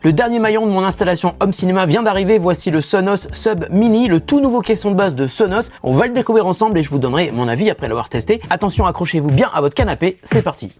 Le dernier maillon de mon installation home cinéma vient d'arriver, voici le Sonos Sub Mini, le tout nouveau caisson de base de Sonos. On va le découvrir ensemble et je vous donnerai mon avis après l'avoir testé. Attention, accrochez-vous bien à votre canapé, c'est parti.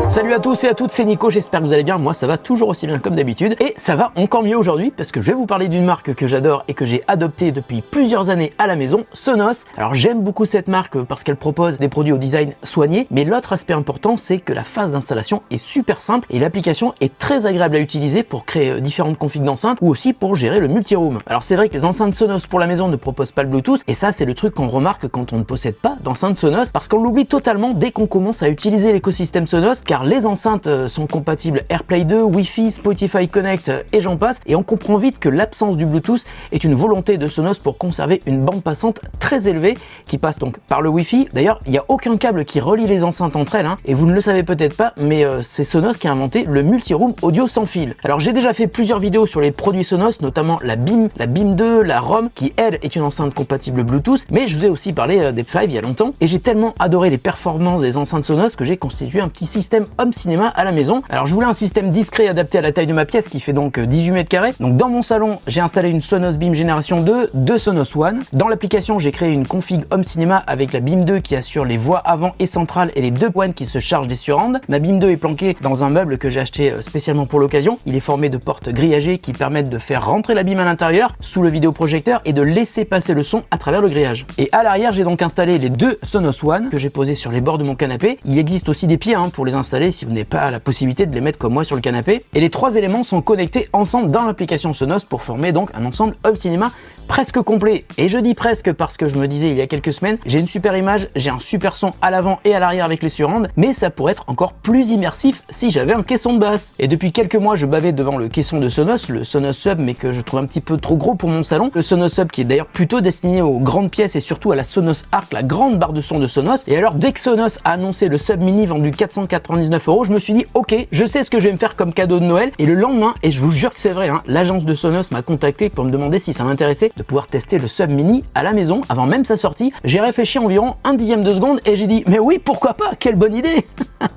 Salut à tous et à toutes, c'est Nico, j'espère que vous allez bien, moi ça va toujours aussi bien comme d'habitude et ça va encore mieux aujourd'hui parce que je vais vous parler d'une marque que j'adore et que j'ai adoptée depuis plusieurs années à la maison, Sonos. Alors j'aime beaucoup cette marque parce qu'elle propose des produits au design soigné, mais l'autre aspect important c'est que la phase d'installation est super simple et l'application est très agréable à utiliser pour créer différentes configs d'enceintes ou aussi pour gérer le multi-room. Alors c'est vrai que les enceintes Sonos pour la maison ne proposent pas le Bluetooth et ça c'est le truc qu'on remarque quand on ne possède pas d'enceinte Sonos parce qu'on l'oublie totalement dès qu'on commence à utiliser l'écosystème Sonos car les enceintes sont compatibles AirPlay 2, Wi-Fi, Spotify Connect et j'en passe et on comprend vite que l'absence du Bluetooth est une volonté de Sonos pour conserver une bande passante très élevée qui passe donc par le Wi-Fi. D'ailleurs, il n'y a aucun câble qui relie les enceintes entre elles et vous ne le savez peut-être pas, mais c'est Sonos qui a inventé le multi-room audio sans fil. Alors j'ai déjà fait plusieurs vidéos sur les produits Sonos, notamment la BIM 2, la ROM qui elle est une enceinte compatible Bluetooth, mais je vous ai aussi parlé des P5 il y a longtemps et j'ai tellement adoré les performances des enceintes Sonos que j'ai constitué un petit système home cinéma à la maison. Alors je voulais un système discret adapté à la taille de ma pièce qui fait donc 18 mètres carrés. Donc dans mon salon, j'ai installé une Sonos BIM Génération 2, deux Sonos One. Dans l'application, j'ai créé une config home cinéma avec la BIM 2 qui assure les voix avant et centrales et les deux One qui se chargent des surrounds. Ma BIM 2 est planquée dans un meuble que j'ai acheté spécialement pour l'occasion. Il est formé de portes grillagées qui permettent de faire rentrer la BIM à l'intérieur sous le vidéoprojecteur et de laisser passer le son à travers le grillage. Et à l'arrière, j'ai donc installé les deux Sonos One que j'ai posés sur les bords de mon canapé. Il existe aussi des pieds pour les installer si vous n'avez pas la possibilité de les mettre comme moi sur le canapé. Et les trois éléments sont connectés ensemble dans l'application Sonos pour former donc un ensemble home cinéma presque complet. Et je dis presque parce que je me disais il y a quelques semaines, j'ai une super image, j'ai un super son à l'avant et à l'arrière avec les surrounds, mais ça pourrait être encore plus immersif si j'avais un caisson de basse. Et depuis quelques mois, je bavais devant le caisson de Sonos, le Sonos Sub, mais que je trouve un petit peu trop gros pour mon salon. Le Sonos Sub qui est d'ailleurs plutôt destiné aux grandes pièces et surtout à la Sonos Arc, la grande barre de son de Sonos. Et alors dès que Sonos a annoncé le Sub Mini vendu 499 €, je me suis dit ok, je sais ce que je vais me faire comme cadeau de Noël. Et le lendemain, et je vous jure que c'est vrai, l'agence de Sonos m'a contacté pour me demander si ça m'intéressait de pouvoir tester le Sub Mini à la maison avant même sa sortie. J'ai réfléchi environ un dixième de seconde et j'ai dit mais oui, pourquoi pas, quelle bonne idée.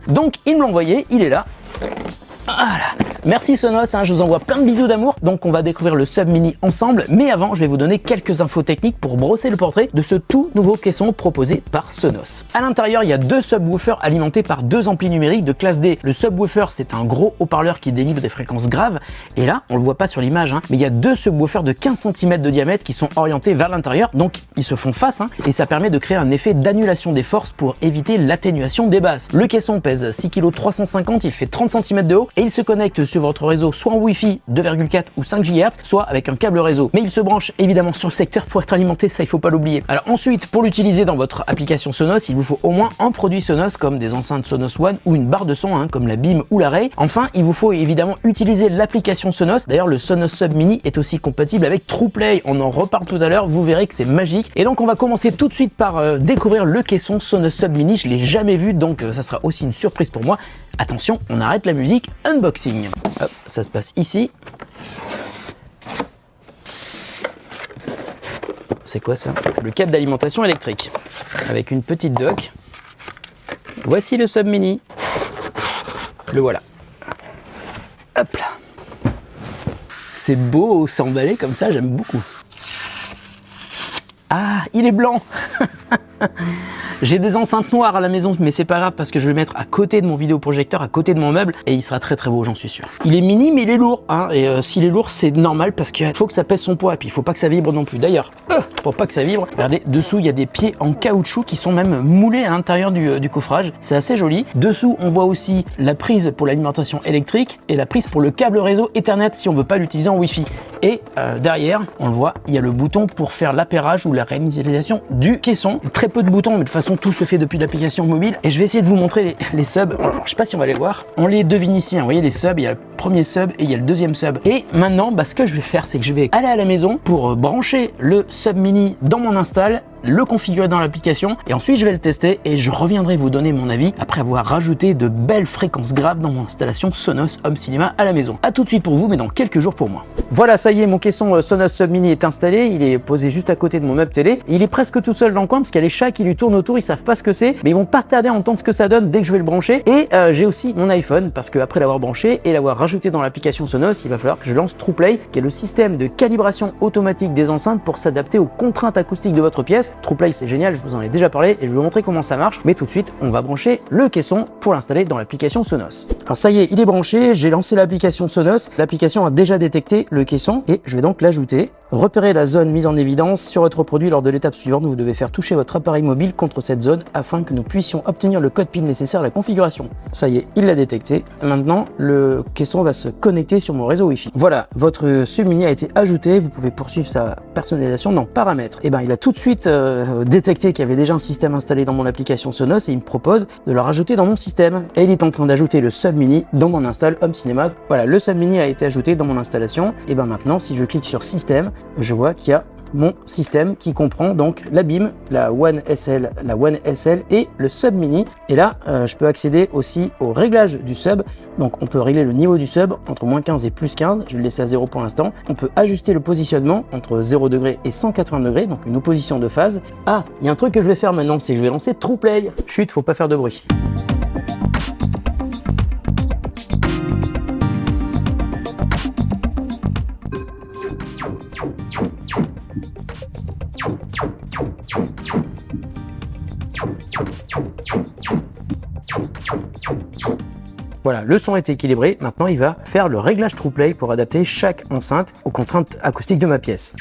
Donc ils me l'ont envoyé, il est là. Voilà. Merci Sonos, je vous envoie plein de bisous d'amour. Donc on va découvrir le Sub Mini ensemble, mais avant je vais vous donner quelques infos techniques pour brosser le portrait de ce tout nouveau caisson proposé par Sonos. À l'intérieur, il y a deux subwoofers alimentés par deux amplis numériques de classe D. Le subwoofer, c'est un gros haut-parleur qui délivre des fréquences graves, et là on le voit pas sur l'image, mais il y a deux subwoofers de 15 cm de diamètre qui sont orientés vers l'intérieur, donc ils se font face, et ça permet de créer un effet d'annulation des forces pour éviter l'atténuation des basses. Le caisson pèse 6 kg 350, il fait 30 cm de haut, et il se connecte sur votre réseau soit en Wi-Fi 2,4 ou 5 GHz, soit avec un câble réseau. Mais il se branche évidemment sur le secteur pour être alimenté, ça il faut pas l'oublier. Alors ensuite, pour l'utiliser dans votre application Sonos, il vous faut au moins un produit Sonos comme des enceintes Sonos One ou une barre de son comme la BIM ou la Ray. Enfin, il vous faut évidemment utiliser l'application Sonos. D'ailleurs, le Sonos Sub Mini est aussi compatible avec TruePlay. On en reparle tout à l'heure, vous verrez que c'est magique. Et donc on va commencer tout de suite par découvrir le caisson Sonos Sub Mini. Je l'ai jamais vu, donc ça sera aussi une surprise pour moi. Attention, on arrête la musique, unboxing. Hop, ça se passe ici. C'est quoi ça? Le câble d'alimentation électrique avec une petite dock. Voici le Sub Mini. Le voilà. Hop là. C'est beau, c'est emballé comme ça, j'aime beaucoup. Ah, il est blanc. J'ai des enceintes noires à la maison, mais c'est pas grave parce que je vais le mettre à côté de mon vidéoprojecteur, à côté de mon meuble, et il sera très très beau, j'en suis sûr. Il est mini, mais il est lourd, et s'il est lourd, c'est normal parce qu'il faut que ça pèse son poids, et puis il faut pas que ça vibre non plus. D'ailleurs, pour pas que ça vibre, regardez, dessous il y a des pieds en caoutchouc qui sont même moulés à l'intérieur du coffrage. C'est assez joli. Dessous, on voit aussi la prise pour l'alimentation électrique et la prise pour le câble réseau Ethernet si on veut pas l'utiliser en Wi-Fi. Et derrière, on le voit, il y a le bouton pour faire l'appairage ou la réinitialisation du caisson. Très peu de boutons, mais de toute façon tout se fait depuis l'application mobile. Et je vais essayer de vous montrer les subs. Alors, je sais pas si on va les voir. On les devine ici, vous voyez les subs, il y a le premier sub et il y a le deuxième sub. Et maintenant, ce que je vais faire, c'est que je vais aller à la maison pour brancher le Sub Mini dans mon install, le configurer dans l'application et ensuite je vais le tester et je reviendrai vous donner mon avis après avoir rajouté de belles fréquences graves dans mon installation Sonos Home Cinema à la maison. A tout de suite pour vous, mais dans quelques jours pour moi. Voilà, ça y est, mon caisson Sonos Sub Mini est installé, il est posé juste à côté de mon meuble télé. Il est presque tout seul dans le coin parce qu'il y a les chats qui lui tournent autour, ils savent pas ce que c'est, mais ils vont pas tarder à entendre ce que ça donne dès que je vais le brancher. Et j'ai aussi mon iPhone parce que après l'avoir branché et l'avoir rajouté dans l'application Sonos, il va falloir que je lance TruePlay, qui est le système de calibration automatique des enceintes pour s'adapter aux contraintes acoustiques de votre pièce. TruePlay, c'est génial, je vous en ai déjà parlé et je vais vous montrer comment ça marche. Mais tout de suite, on va brancher le caisson pour l'installer dans l'application Sonos. Alors ça y est, il est branché, j'ai lancé l'application Sonos. L'application a déjà détecté le caisson et je vais donc l'ajouter. Repérez la zone mise en évidence sur votre produit. Lors de l'étape suivante, vous devez faire toucher votre appareil mobile contre cette zone afin que nous puissions obtenir le code PIN nécessaire à la configuration. Ça y est, il l'a détecté. Maintenant, le caisson va se connecter sur mon réseau Wi-Fi. Voilà, votre Sub Mini a été ajouté. Vous pouvez poursuivre sa personnalisation dans Paramètres. Et ben, il a tout de suite détecté qu'il y avait déjà un système installé dans mon application Sonos et il me propose de le rajouter dans mon système. Et il est en train d'ajouter le Sub Mini dans mon install Home Cinema. Voilà, le Sub Mini a été ajouté dans mon installation. Et ben maintenant, si je clique sur Système, je vois qu'il y a mon système qui comprend donc la BIM, la One SL, la One SL et le Sub Mini. Et là, je peux accéder aussi au réglage du sub. Donc on peut régler le niveau du sub entre moins 15 et plus 15. Je vais le laisser à 0 pour l'instant. On peut ajuster le positionnement entre 0 degré et 180 degrés, donc une opposition de phase. Ah, il y a un truc que je vais faire maintenant, c'est que je vais lancer TruePlay. Chut, faut pas faire de bruit. Voilà, le son est équilibré. Maintenant, il va faire le réglage TruePlay pour adapter chaque enceinte aux contraintes acoustiques de ma pièce.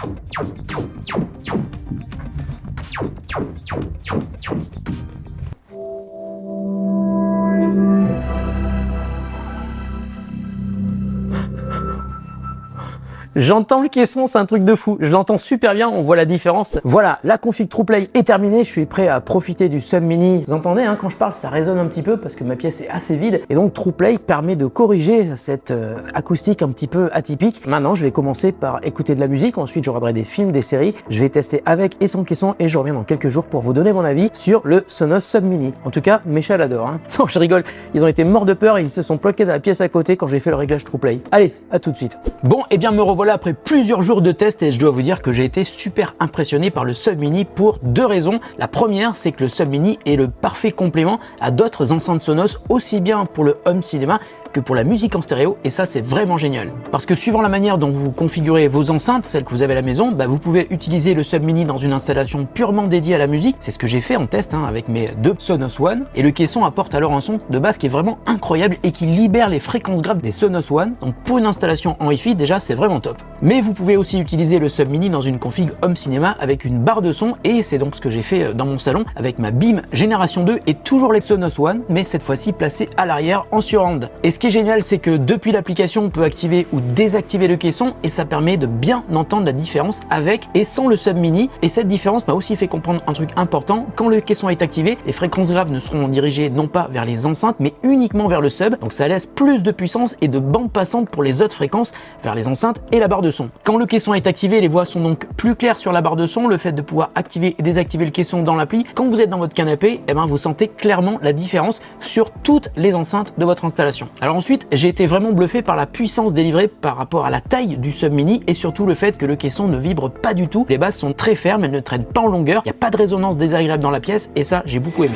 J'entends le caisson, c'est un truc de fou. Je l'entends super bien, on voit la différence. Voilà, la config TruePlay est terminée. Je suis prêt à profiter du Sub Mini. Vous entendez, hein, quand je parle, ça résonne un petit peu parce que ma pièce est assez vide. Et donc, TruePlay permet de corriger cette acoustique un petit peu atypique. Maintenant, je vais commencer par écouter de la musique. Ensuite, je regarderai des films, des séries. Je vais tester avec et sans caisson et je reviens dans quelques jours pour vous donner mon avis sur le Sonos Sub Mini. En tout cas, mes chats l'adorent. Hein. Non, je rigole. Ils ont été morts de peur et ils se sont bloqués dans la pièce à côté quand j'ai fait le réglage TruePlay. Allez, à tout de suite. Bon, et bien me revoilà après plusieurs jours de tests et je dois vous dire que j'ai été super impressionné par le Sub Mini pour deux raisons. La première, c'est que le Sub Mini est le parfait complément à d'autres enceintes Sonos, aussi bien pour le Home Cinema que pour la musique en stéréo, et ça c'est vraiment génial. Parce que suivant la manière dont vous configurez vos enceintes, celles que vous avez à la maison, vous pouvez utiliser le Sub Mini dans une installation purement dédiée à la musique. C'est ce que j'ai fait en test avec mes deux Sonos One, et le caisson apporte alors un son de basse qui est vraiment incroyable et qui libère les fréquences graves des Sonos One. Donc pour une installation en Wi-Fi, déjà c'est vraiment top. Mais vous pouvez aussi utiliser le Sub Mini dans une config Home Cinema avec une barre de son, et c'est donc ce que j'ai fait dans mon salon avec ma BIM Génération 2 et toujours les Sonos One, mais cette fois-ci placée à l'arrière en surround. Et ce qui est génial, c'est que depuis l'application, on peut activer ou désactiver le caisson et ça permet de bien entendre la différence avec et sans le Sub Mini. Et cette différence m'a aussi fait comprendre un truc important. Quand le caisson est activé, les fréquences graves ne seront dirigées non pas vers les enceintes, mais uniquement vers le sub. Donc ça laisse plus de puissance et de bande passante pour les autres fréquences vers les enceintes et la barre de son. Quand le caisson est activé, les voix sont donc plus claires sur la barre de son. Le fait de pouvoir activer et désactiver le caisson dans l'appli, quand vous êtes dans votre canapé, vous sentez clairement la différence sur toutes les enceintes de votre installation. Alors ensuite, j'ai été vraiment bluffé par la puissance délivrée par rapport à la taille du Sub Mini et surtout le fait que le caisson ne vibre pas du tout. Les basses sont très fermes, elles ne traînent pas en longueur, il n'y a pas de résonance désagréable dans la pièce et ça, j'ai beaucoup aimé.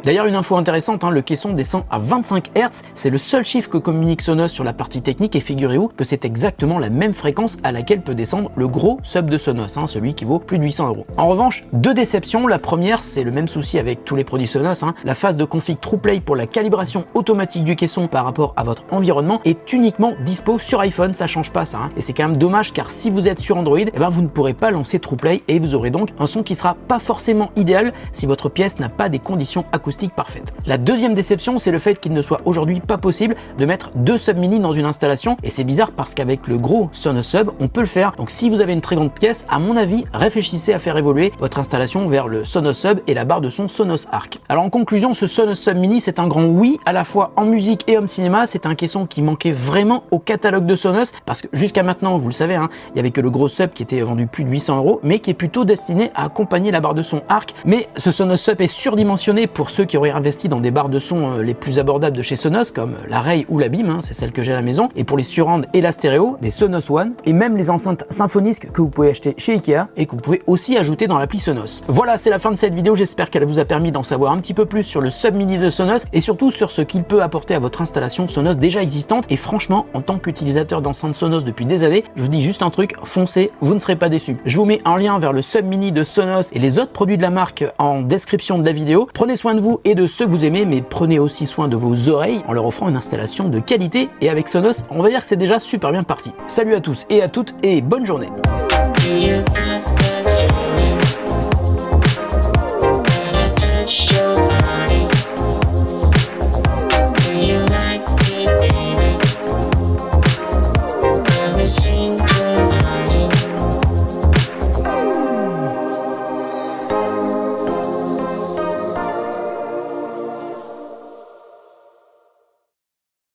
D'ailleurs, une info intéressante, le caisson descend à 25 Hz, c'est le seul chiffre que communique Sonos sur la partie technique et figurez-vous que c'est exactement la même fréquence à laquelle peut descendre le gros sub de Sonos, celui qui vaut plus de 800 €. En revanche, deux déceptions. La première, c'est le même souci avec tous les produits Sonos, la phase de config TruePlay pour la calibration automatique du caisson par rapport à votre environnement est uniquement dispo sur iPhone, ça change pas ça. Et c'est quand même dommage car si vous êtes sur Android, vous ne pourrez pas lancer TruePlay et vous aurez donc un son qui sera pas forcément idéal si votre pièce n'a pas des conditions acoustiques acoustique parfaite. La deuxième déception, c'est le fait qu'il ne soit aujourd'hui pas possible de mettre 2 subs mini dans une installation, et c'est bizarre parce qu'avec le gros Sonos Sub, on peut le faire. Donc si vous avez une très grande pièce, à mon avis, réfléchissez à faire évoluer votre installation vers le Sonos Sub et la barre de son Sonos Arc. Alors en conclusion, ce Sonos Sub Mini, c'est un grand oui, à la fois en musique et home cinéma. C'est un caisson qui manquait vraiment au catalogue de Sonos, parce que jusqu'à maintenant, vous le savez, hein, il y avait que le gros Sub qui était vendu plus de 800 €, mais qui est plutôt destiné à accompagner la barre de son Arc. Mais ce Sonos Sub est surdimensionné pour ceux qui auraient investi dans des barres de son les plus abordables de chez Sonos, comme la Ray ou la Beam, hein, c'est celle que j'ai à la maison, et pour les surrounds et la stéréo, les Sonos One, et même les enceintes Symfonisk que vous pouvez acheter chez Ikea et que vous pouvez aussi ajouter dans l'appli Sonos. Voilà, c'est la fin de cette vidéo, j'espère qu'elle vous a permis d'en savoir un petit peu plus sur le Sub Mini de Sonos et surtout sur ce qu'il peut apporter à votre installation Sonos déjà existante. Et franchement, en tant qu'utilisateur d'enceintes Sonos depuis des années, je vous dis juste un truc, foncez, vous ne serez pas déçus. Je vous mets un lien vers le Sub Mini de Sonos et les autres produits de la marque en description de la vidéo. Prenez soin de vous et de ceux que vous aimez, mais prenez aussi soin de vos oreilles en leur offrant une installation de qualité, et avec Sonos, on va dire que c'est déjà super bien parti. Salut à tous et à toutes et bonne journée.